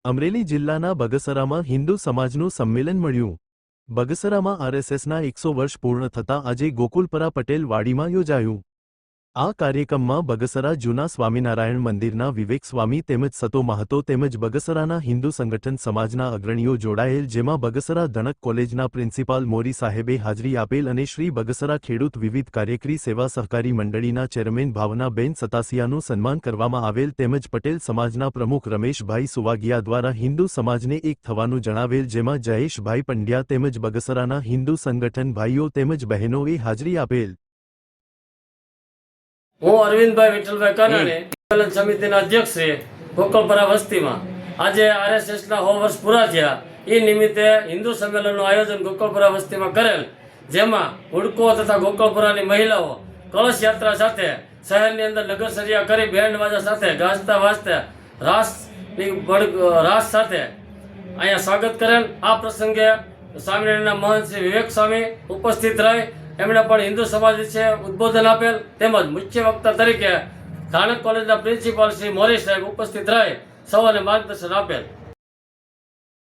અમરેલી જિલ્લાના બગસરામાં હિન્દુ સમાજનું સંમેલન મળ્યું। બગસરામાં આરએસએસના 100 વર્ષ પૂર્ણ થતાં આજે ગોકુલપરા પટેલ વાડીમાં યોજાયું। આ કાર્યક્રમમાં બગસરા જૂના સ્વામિનારાયણ મંદિરના વિવેક સ્વામી તેમજ સતો મહતો તેમજ બગસરાના હિન્દુ સંગઠન સમાજના અગ્રણીઓ જોડાયેલ, જેમાં બગસરા ધનક કોલેજના પ્રિન્સિપાલ મોરી સાહેબે હાજરી આપેલ અને શ્રી બગસરા ખેડૂત વિવિધ કાર્યકરી સેવા સહકારી મંડળીના ચેરમેન ભાવનાબેન સતાસિયાનું સન્માન કરવામાં આવેલ તેમજ પટેલ સમાજના પ્રમુખ રમેશભાઈ સુવાગિયા દ્વારા હિન્દુ સમાજને એક થવાનું જણાવેલ, જેમાં જયેશભાઈ પંડ્યા તેમજ બગસરાના હિન્દુ સંગઠન ભાઈઓ તેમજ બહેનોએ હાજરી આપેલ। હું અરવિંદભાઈ વિઠ્ઠલભાઈ કાનાણી, સંમેલન સમિતિના અધ્યક્ષ છે ગોકુલપરા વસ્તીમાં। આજે આરએસએસના 100 વર્ષ પૂરા થયા, એ નિમિત્તે હિન્દુ સંમેલનનું આયોજન ગોકુલપરા વસ્તીમાં કરેલ, જેમાં હુડકો તથા ગોકુલપરાની મહિલાઓ કળશ યાત્રા સાથે શહેરની અંદર નગરચર્યા કરી બેન્ડ વાજા સાથે ગાજતા વાજતા રાસ સાથે અહીંયા સ્વાગત કરેલ। આ પ્રસંગે સ્વામિનારાયણના મહંત શ્રી વિવેક સ્વામી ઉપસ્થિત રહી એમણે પણ હિન્દુ સમાજ વિશે ઉદ્બોધન આપેલ, તેમજ મુખ્ય વક્તા તરીકે ધાણક કોલેજના પ્રિન્સિપાલ શ્રી મોરી સાહેબ ઉપસ્થિત રહી સૌને માર્ગદર્શન આપેલ।